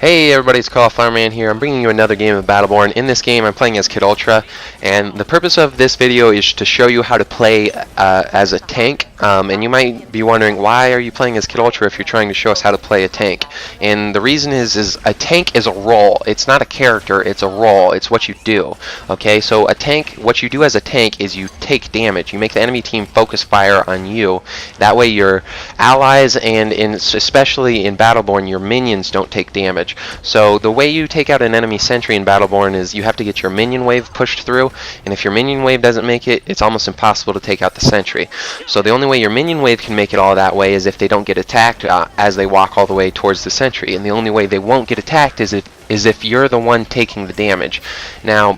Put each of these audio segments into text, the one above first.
Hey everybody, it's Fireman here. I'm bringing you another game of Battleborn. In this game, I'm playing as Kid Ultra, and the purpose of this video is to show you how to play as a tank. And you might be wondering, why are you playing as Kid Ultra if you're trying to show us how to play a tank? And the reason is a tank is a role. It's not a character, it's a role. It's what you do. Okay, so a tank, what you do as a tank is you take damage. You make the enemy team focus fire on you. That way your allies and especially in Battleborn, your minions don't take damage. So the way you take out an enemy sentry in Battleborn is you have to get your minion wave pushed through, and if your minion wave doesn't make it, it's almost impossible to take out the sentry. So the only way your minion wave can make it all that way is if they don't get attacked as they walk all the way towards the sentry, and the only way they won't get attacked is if you're the one taking the damage. Now,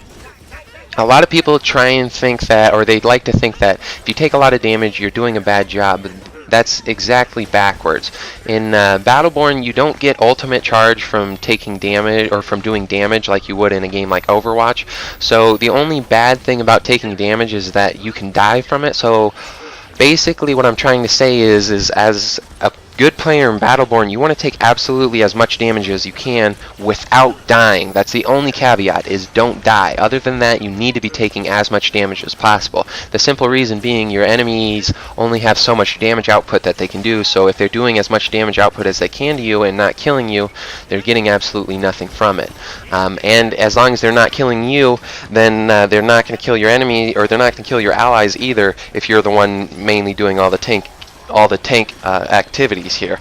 a lot of people try and think that, or they'd like to think that if you take a lot of damage, you're doing a bad job. That's exactly backwards. In Battleborn, you don't get ultimate charge from taking damage or from doing damage like you would in a game like Overwatch. So the only bad thing about taking damage is that you can die from it. So basically what I'm trying to say is as a good player in Battleborn, you want to take absolutely as much damage as you can without dying. That's the only caveat, is don't die. Other than that, you need to be taking as much damage as possible. The simple reason being your enemies only have so much damage output that they can do, so if they're doing as much damage output as they can to you and not killing you, they're getting absolutely nothing from it. And as long as they're not killing you, then they're not going to kill your enemy, or they're not going to kill your allies either if you're the one mainly doing all the tank activities here.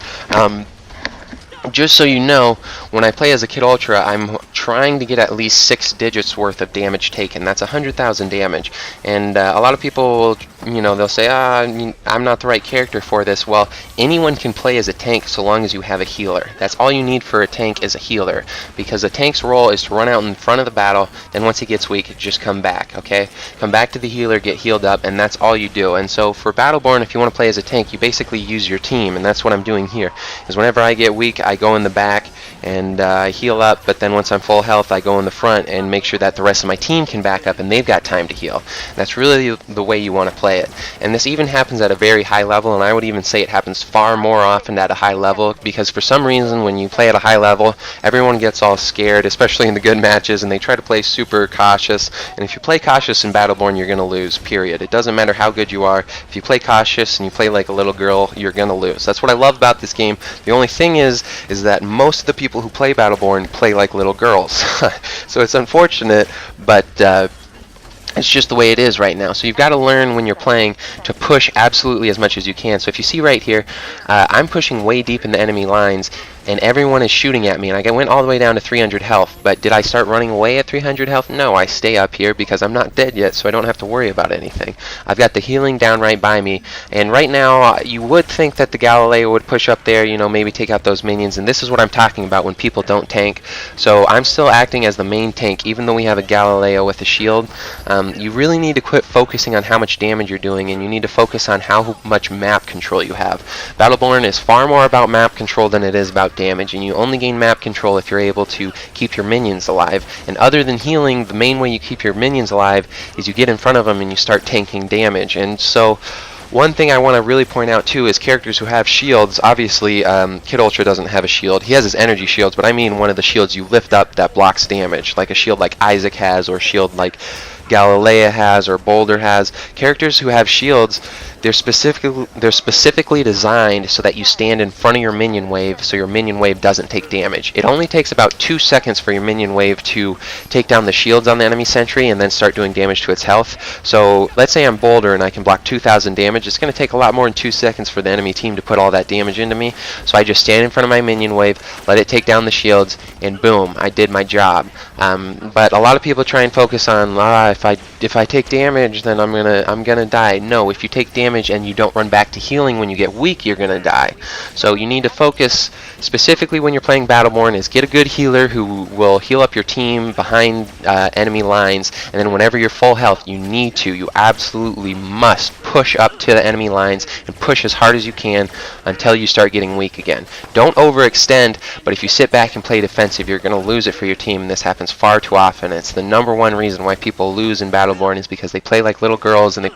Just so you know, when I play as a Kid Ultra, I'm trying to get at least 6 digits worth of damage taken. That's 100,000 damage. And a lot of people, they'll say, I'm not the right character for this. Well, anyone can play as a tank so long as you have a healer. That's all you need for a tank, is a healer. Because a tank's role is to run out in front of the battle, then once he gets weak, just come back, okay? Come back to the healer, get healed up, and that's all you do. And so for Battleborn, if you want to play as a tank, you basically use your team, and that's what I'm doing here. Is whenever I get weak, I go in the back and heal up, but then once I'm full health, I go in the front and make sure that the rest of my team can back up and they've got time to heal. That's really the way you want to play it. And this even happens at a very high level, and I would even say it happens far more often at a high level, because for some reason when you play at a high level, everyone gets all scared, especially in the good matches, and they try to play super cautious. And if you play cautious in Battleborn, you're going to lose, period. It doesn't matter how good you are. If you play cautious and you play like a little girl, you're going to lose. That's what I love about this game. The only thing is that most of the people who play Battleborn play like little girls. So it's unfortunate, but it's just the way it is right now. So you've got to learn when you're playing to push absolutely as much as you can. So if you see right here, I'm pushing way deep in the enemy lines, and everyone is shooting at me, and I went all the way down to 300 health. But did I start running away at 300 health? No, I stay up here because I'm not dead yet, so I don't have to worry about anything. I've got the healing down right by me, and right now you would think that the Galileo would push up there, maybe take out those minions, and this is what I'm talking about when people don't tank. So I'm still acting as the main tank, even though we have a Galileo with a shield. You really need to quit focusing on how much damage you're doing, and you need to focus on how much map control you have. Battleborn is far more about map control than it is about damage, and you only gain map control if you're able to keep your minions alive. And other than healing, the main way you keep your minions alive is you get in front of them and you start tanking damage. And so one thing I want to really point out too is characters who have shields. Obviously, Kid Ultra doesn't have a shield. He has his energy shields, but I mean one of the shields you lift up that blocks damage, like a shield like Isaac has, or a shield like Galilea has, or Boulder has. Characters who have shields, they're specifically designed so that you stand in front of your minion wave, so your minion wave doesn't take damage. It only takes about 2 seconds for your minion wave to take down the shields on the enemy sentry and then start doing damage to its health. So let's say I'm Boulder and I can block 2,000 damage. It's going to take a lot more than 2 seconds for the enemy team to put all that damage into me. So I just stand in front of my minion wave, let it take down the shields, and boom, I did my job. But a lot of people try and focus on, if I take damage, then I'm gonna die. No, if you take damage and you don't run back to healing when you get weak, you're gonna die. So you need to focus specifically when you're playing Battleborn is get a good healer who will heal up your team behind enemy lines, and then whenever you're full health, you absolutely must push up to the enemy lines and push as hard as you can until you start getting weak again. Don't overextend, but if you sit back and play defensive, you're going to lose it for your team, and this happens far too often. It's the #1 reason why people lose in Battleborn is because they play like little girls and they play